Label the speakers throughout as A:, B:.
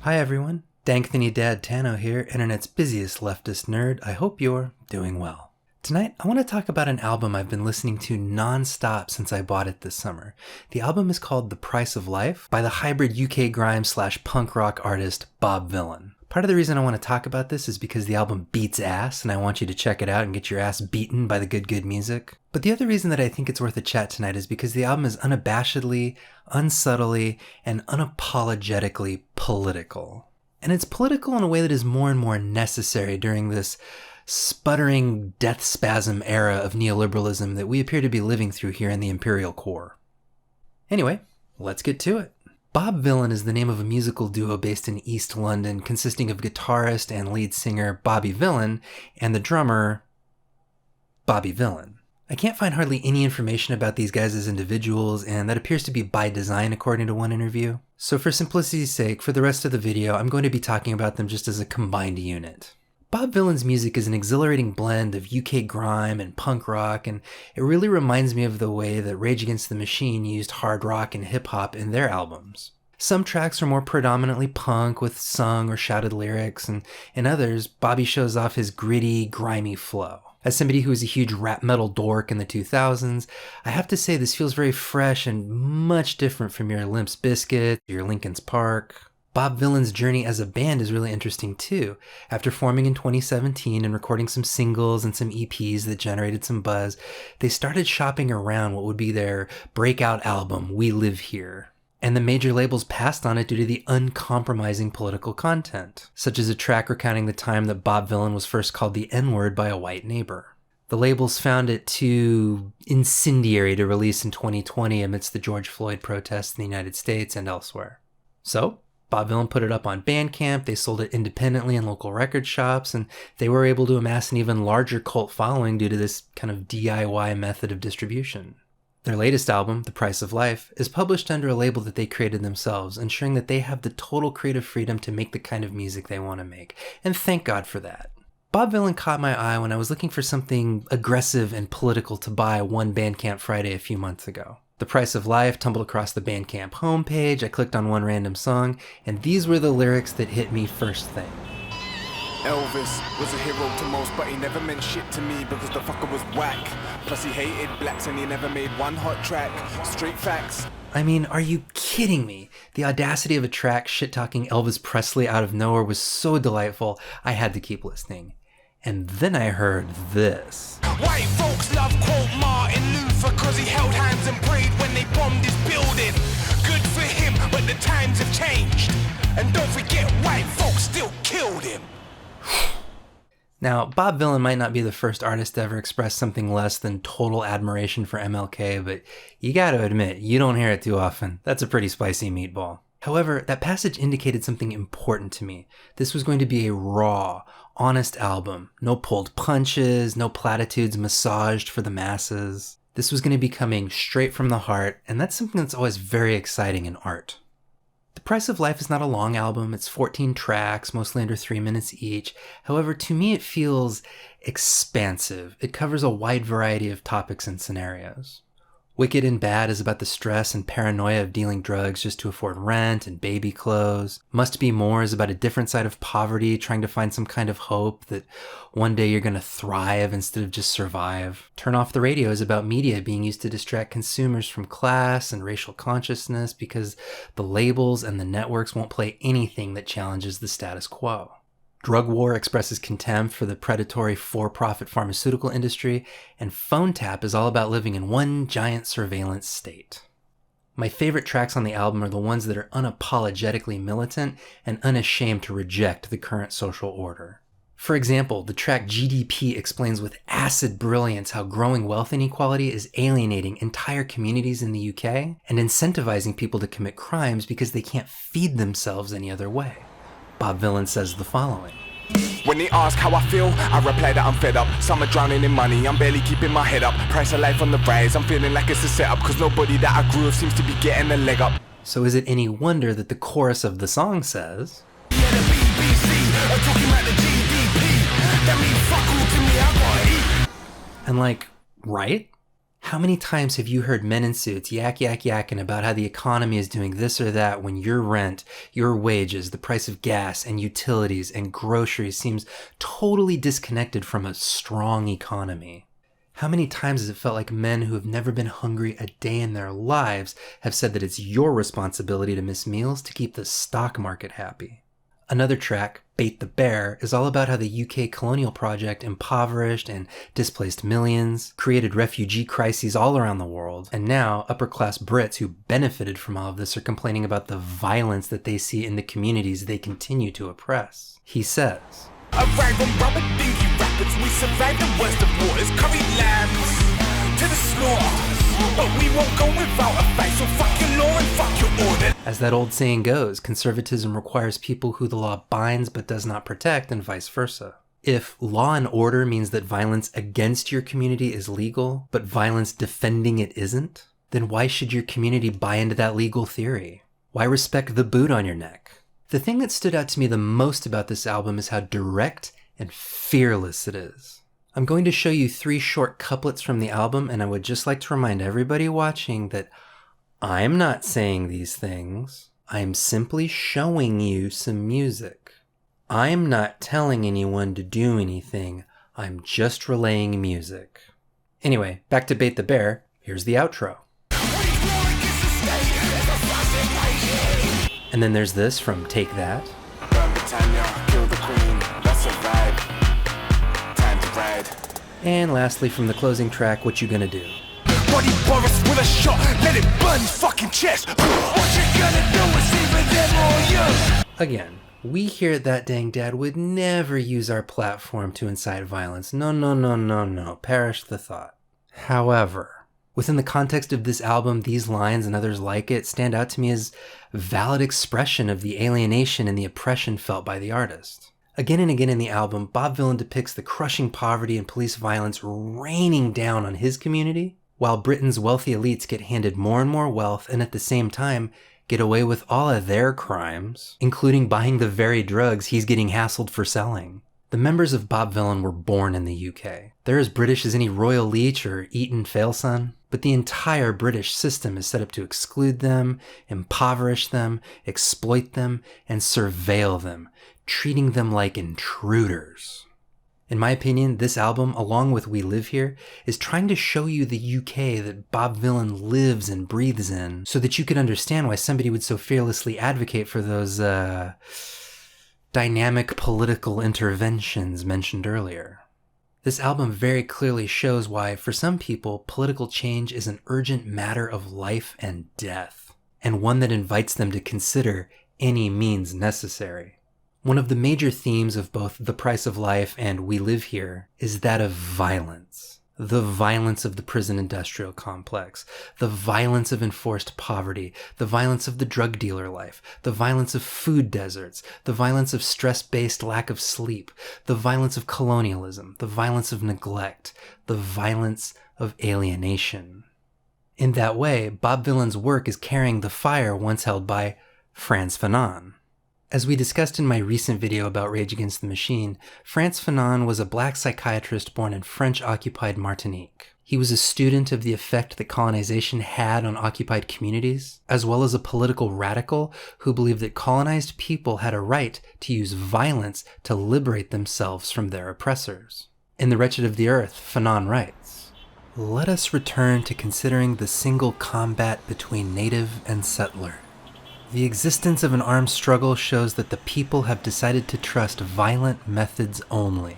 A: Hi everyone, Danktony Dad Tano here, internet's busiest leftist nerd. I hope you're doing well. Tonight, I want to talk about an album I've been listening to non-stop since I bought it this summer. The album is called The Price of Life by the hybrid UK grime / punk rock artist Bob Vylan. Part of the reason I want to talk about this is because the album beats ass and I want you to check it out and get your ass beaten by the good music. But the other reason that I think it's worth a chat tonight is because the album is unabashedly, unsubtly, and unapologetically political. And it's political in a way that is more and more necessary during this sputtering death spasm era of neoliberalism that we appear to be living through here in the imperial core. Anyway, let's get to it. Bob Vylan is the name of a musical duo based in East London consisting of guitarist and lead singer Bobby Vylan and the drummer Bobby Vylan. I can't find hardly any information about these guys as individuals, and that appears to be by design according to one interview. So for simplicity's sake, for the rest of the video, I'm going to be talking about them just as a combined unit. Bob Vylan's music is an exhilarating blend of UK grime and punk rock, and it really reminds me of the way that Rage Against the Machine used hard rock and hip-hop in their albums. Some tracks are more predominantly punk with sung or shouted lyrics, and in others, Bobby shows off his gritty, grimy flow. As somebody who was a huge rap metal dork in the 2000s, I have to say this feels very fresh and much different from your Limp Bizkit, your Linkin's Park. Bob Vylan's journey as a band is really interesting too. After forming in 2017 and recording some singles and some EPs that generated some buzz, they started shopping around what would be their breakout album, We Live Here. And the major labels passed on it due to the uncompromising political content, such as a track recounting the time that Bob Vylan was first called the N-word by a white neighbor. The labels found it too incendiary to release in 2020 amidst the George Floyd protests in the United States and elsewhere. So, Bob Vylan put it up on Bandcamp, they sold it independently in local record shops, and they were able to amass an even larger cult following due to this kind of DIY method of distribution. Their latest album, The Price of Life, is published under a label that they created themselves, ensuring that they have the total creative freedom to make the kind of music they want to make. And thank God for that. Bob Vylan caught my eye when I was looking for something aggressive and political to buy one Bandcamp Friday a few months ago. The Price of Life tumbled across the Bandcamp homepage, I clicked on one random song, and these were the lyrics that hit me first thing.
B: Elvis was a hero to most, but he never meant shit to me because the fucker was whack. Plus he hated blacks and he never made one hot track. Straight facts.
A: I mean, are you kidding me? The audacity of a track shit-talking Elvis Presley out of nowhere was so delightful, I had to keep listening. And then I heard this.
B: White folks love quote Martin Luther cause he held hands and prayed when they bombed his building. Good for him, but the times have changed. And don't forget, white folks still killed him.
A: Now, Bob Vylan might not be the first artist to ever express something less than total admiration for MLK, but you gotta admit, you don't hear it too often. That's a pretty spicy meatball. However, that passage indicated something important to me. This was going to be a raw, honest album. No pulled punches, no platitudes massaged for the masses. This was going to be coming straight from the heart, and that's something that's always very exciting in art. The Price of Life is not a long album, it's 14 tracks, mostly under 3 minutes each. However, to me it feels expansive. It covers a wide variety of topics and scenarios. Wicked and Bad is about the stress and paranoia of dealing drugs just to afford rent and baby clothes. Must Be More is about a different side of poverty, trying to find some kind of hope that one day you're going to thrive instead of just survive. Turn Off the Radio is about media being used to distract consumers from class and racial consciousness because the labels and the networks won't play anything that challenges the status quo. Drug War expresses contempt for the predatory for-profit pharmaceutical industry, and Phone Tap is all about living in one giant surveillance state. My favorite tracks on the album are the ones that are unapologetically militant and unashamed to reject the current social order. For example, the track GDP explains with acid brilliance how growing wealth inequality is alienating entire communities in the UK and incentivizing people to commit crimes because they can't feed themselves any other way. Bob Vylan says the following.
B: When they ask how I feel, I reply that I'm fed up. Some are drowning in money, I'm barely keeping my head up. Price of life on the rise, I'm feeling like it's a setup cause nobody that I grew with seems to be getting a leg up.
A: So is it any wonder that the chorus of the song says,
B: Yeah, the BBC are talking about the GDP. That means fuck all to me, I gotta eat.
A: and like, right? How many times have you heard men in suits yakking about how the economy is doing this or that when your rent, your wages, the price of gas and utilities and groceries seems totally disconnected from a strong economy? How many times has it felt like men who have never been hungry a day in their lives have said that it's your responsibility to miss meals to keep the stock market happy? Another track, Bait the Bear, is all about how the UK colonial project impoverished and displaced millions, created refugee crises all around the world, and now upper-class Brits who benefited from all of this are complaining about the violence that they see in the communities they continue to oppress. He says,
B: Arrive on rubber dinghy rapids, we survived the worst of waters, curry lambs to the slaughter. But we won't go without a fight, so fuck your law and fuck your order.
A: As that old saying goes, conservatism requires people who the law binds but does not protect, and vice versa. If law and order means that violence against your community is legal, but violence defending it isn't, then why should your community buy into that legal theory? Why respect the boot on your neck? The thing that stood out to me the most about this album is how direct and fearless it is. I'm going to show you 3 short couplets from the album, and I would just like to remind everybody watching that I'm not saying these things. I'm simply showing you some music. I'm not telling anyone to do anything. I'm just relaying music. Anyway, back to Bait the Bear. Here's the outro. And then there's this from Take That. And lastly, from the closing track, What You Gonna Do?
B: Buddy Boris with a shot, let it burn his fucking chest. What you gonna do is either them or you.
A: Again, we here at That Dang Dad would never use our platform to incite violence. No. Perish the thought. However, within the context of this album, these lines and others like it stand out to me as valid expression of the alienation and the oppression felt by the artist. Again and again in the album, Bob Vylan depicts the crushing poverty and police violence raining down on his community, while Britain's wealthy elites get handed more and more wealth and at the same time get away with all of their crimes, including buying the very drugs he's getting hassled for selling. The members of Bob Vylan were born in the UK. They're as British as any Royal Leech or Eton Failson, but the entire British system is set up to exclude them, impoverish them, exploit them, and surveil them, treating them like intruders. In my opinion, this album, along with We Live Here, is trying to show you the UK that Bob Vylan lives and breathes in, so that you could understand why somebody would so fearlessly advocate for those, dynamic political interventions mentioned earlier. This album very clearly shows why, for some people, political change is an urgent matter of life and death, and one that invites them to consider any means necessary. One of the major themes of both The Price of Life and We Live Here is that of violence. The violence of the prison industrial complex, the violence of enforced poverty, the violence of the drug dealer life, the violence of food deserts, the violence of stress-based lack of sleep, the violence of colonialism, the violence of neglect, the violence of alienation. In that way, Bob Vylan's work is carrying the fire once held by Frantz Fanon. As we discussed in my recent video about Rage Against the Machine, Frantz Fanon was a black psychiatrist born in French-occupied Martinique. He was a student of the effect that colonization had on occupied communities, as well as a political radical who believed that colonized people had a right to use violence to liberate themselves from their oppressors. In The Wretched of the Earth, Fanon writes, "Let us return to considering the single combat between native and settler. The existence of an armed struggle shows that the people have decided to trust violent methods only.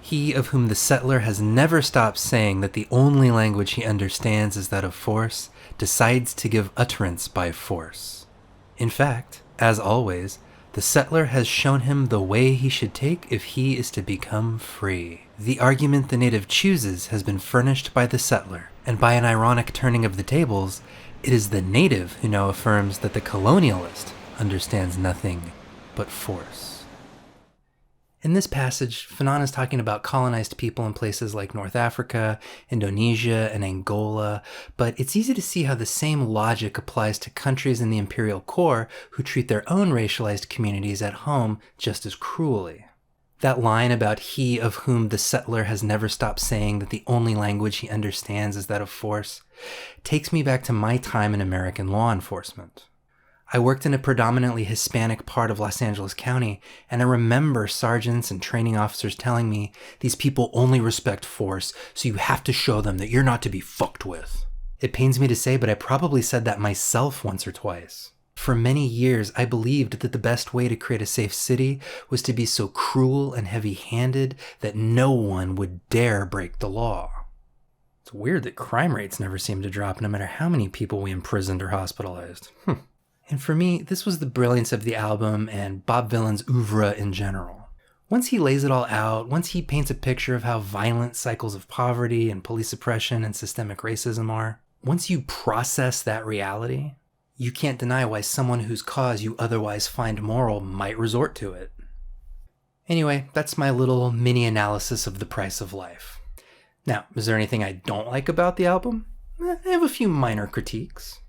A: He of whom the settler has never stopped saying that the only language he understands is that of force, decides to give utterance by force. In fact, as always, the settler has shown him the way he should take if he is to become free. The argument the native chooses has been furnished by the settler, and by an ironic turning of the tables, it is the native who now affirms that the colonialist understands nothing but force." In this passage, Fanon is talking about colonized people in places like North Africa, Indonesia, and Angola, but it's easy to see how the same logic applies to countries in the imperial core who treat their own racialized communities at home just as cruelly. That line about he of whom the settler has never stopped saying that the only language he understands is that of force takes me back to my time in American law enforcement. I worked in a predominantly Hispanic part of Los Angeles County, and I remember sergeants and training officers telling me these people only respect force, so you have to show them that you're not to be fucked with. It pains me to say, but I probably said that myself once or twice. For many years, I believed that the best way to create a safe city was to be so cruel and heavy-handed that no one would dare break the law. It's weird that crime rates never seem to drop no matter how many people we imprisoned or hospitalized. And for me, this was the brilliance of the album and Bob Vylan's oeuvre in general. Once he lays it all out, once he paints a picture of how violent cycles of poverty and police oppression and systemic racism are, once you process that reality, you can't deny why someone whose cause you otherwise find moral might resort to it. Anyway, that's my little mini analysis of The Price of Life. Now, is there anything I don't like about the album? I have a few minor critiques.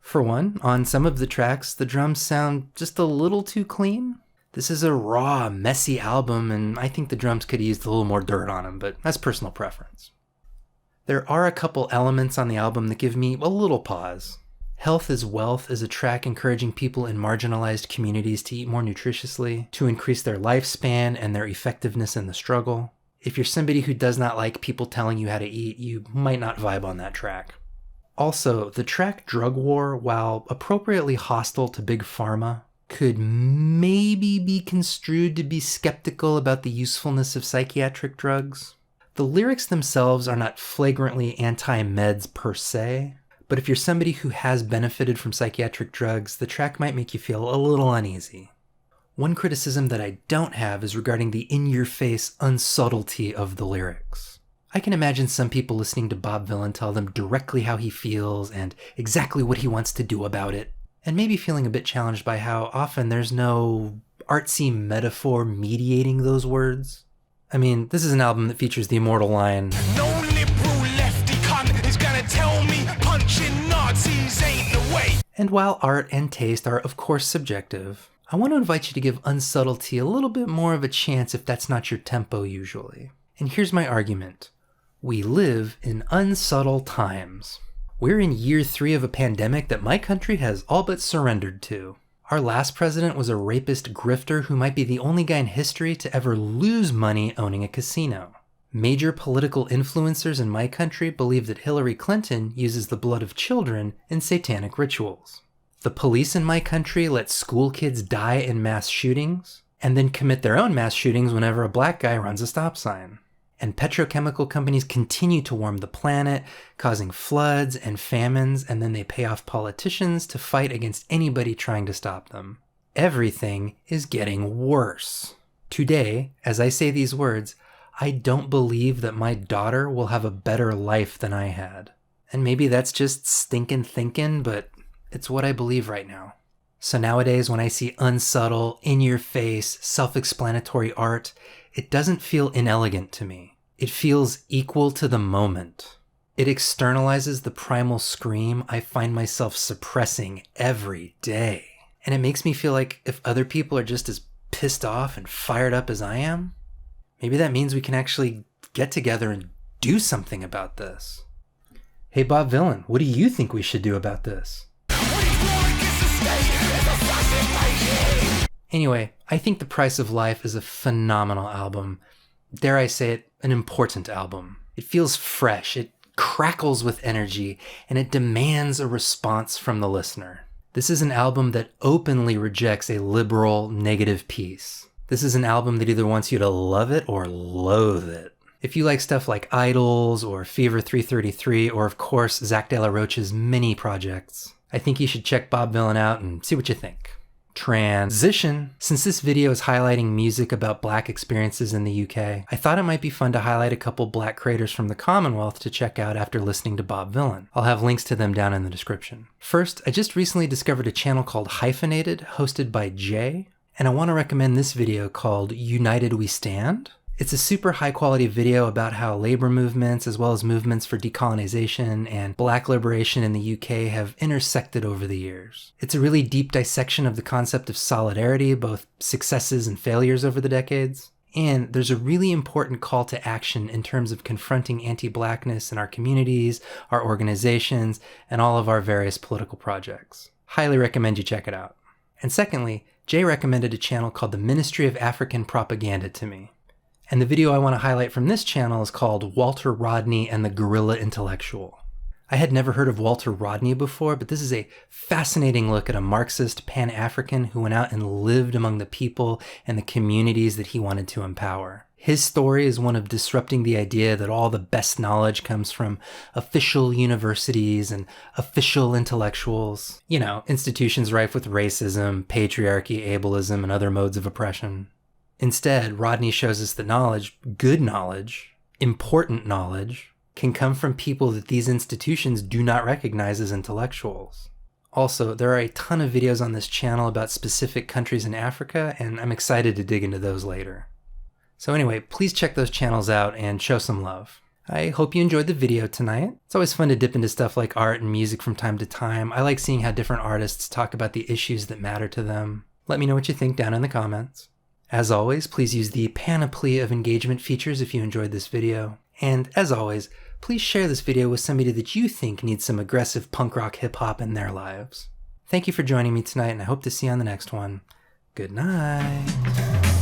A: For one, on some of the tracks, the drums sound just a little too clean. This is a raw, messy album, and I think the drums could have used a little more dirt on them, but that's personal preference. There are a couple elements on the album that give me a little pause. Health is Wealth is a track encouraging people in marginalized communities to eat more nutritiously, to increase their lifespan and their effectiveness in the struggle. If you're somebody who does not like people telling you how to eat, you might not vibe on that track. Also, the track Drug War, while appropriately hostile to Big Pharma, could maybe be construed to be skeptical about the usefulness of psychiatric drugs. The lyrics themselves are not flagrantly anti-meds per se, but if you're somebody who has benefited from psychiatric drugs, the track might make you feel a little uneasy. One criticism that I don't have is regarding the in-your-face unsubtlety of the lyrics. I can imagine some people listening to Bob Vylan tell them directly how he feels and exactly what he wants to do about it, and maybe feeling a bit challenged by how often there's no artsy metaphor mediating those words. I mean, this is an album that features the immortal line,
B: "No liberal lefty cunt is gonna tell me punching Nazis ain't the way."
A: And while art and taste are of course subjective, I want to invite you to give unsubtlety a little bit more of a chance if that's not your tempo usually. And here's my argument. We live in unsubtle times. We're in year 3 of a pandemic that my country has all but surrendered to. Our last president was a rapist grifter who might be the only guy in history to ever lose money owning a casino. Major political influencers in my country believe that Hillary Clinton uses the blood of children in satanic rituals. The police in my country let school kids die in mass shootings and then commit their own mass shootings whenever a black guy runs a stop sign. And petrochemical companies continue to warm the planet, causing floods and famines, and then they pay off politicians to fight against anybody trying to stop them. Everything is getting worse. Today, as I say these words, I don't believe that my daughter will have a better life than I had. And maybe that's just stinking thinking, but it's what I believe right now. So nowadays, when I see unsubtle, in-your-face, self-explanatory art, it doesn't feel inelegant to me. It feels equal to the moment. It externalizes the primal scream I find myself suppressing every day. And it makes me feel like if other people are just as pissed off and fired up as I am, maybe that means we can actually get together and do something about this. Hey Bob Vylan, what do you think we should do about this? Anyway, I think The Price of Life is a phenomenal album. Dare I say it, an important album. It feels fresh, it crackles with energy, and it demands a response from the listener. This is an album that openly rejects a liberal, negative piece. This is an album that either wants you to love it or loathe it. If you like stuff like Idols or Fever 333 or of course Zach De La Rocha's many projects, I think you should check Bob Vylan out and see what you think. Transition. Since this video is highlighting music about Black experiences in the UK, I thought it might be fun to highlight a couple Black creators from the Commonwealth to check out after listening to Bob Vylan. I'll have links to them down in the description. First, I just recently discovered a channel called Hyphenated, hosted by Jay, and I want to recommend this video called United We Stand. It's a super high quality video about how labor movements as well as movements for decolonization and Black liberation in the UK have intersected over the years. It's a really deep dissection of the concept of solidarity, both successes and failures over the decades. And there's a really important call to action in terms of confronting anti-blackness in our communities, our organizations, and all of our various political projects. Highly recommend you check it out. And secondly, Jay recommended a channel called the Ministry of African Propaganda to me. And the video I want to highlight from this channel is called Walter Rodney and the Guerrilla Intellectual. I had never heard of Walter Rodney before, but this is a fascinating look at a Marxist Pan-African who went out and lived among the people and the communities that he wanted to empower. His story is one of disrupting the idea that all the best knowledge comes from official universities and official intellectuals. You know, institutions rife with racism, patriarchy, ableism, and other modes of oppression. Instead, Rodney shows us that knowledge, good knowledge, important knowledge, can come from people that these institutions do not recognize as intellectuals. Also, there are a ton of videos on this channel about specific countries in Africa, and I'm excited to dig into those later. So anyway, please check those channels out and show some love. I hope you enjoyed the video tonight. It's always fun to dip into stuff like art and music from time to time. I like seeing how different artists talk about the issues that matter to them. Let me know what you think down in the comments. As always, please use the panoply of engagement features if you enjoyed this video. And as always, please share this video with somebody that you think needs some aggressive punk rock hip hop in their lives. Thank you for joining me tonight, and I hope to see you on the next one. Good night.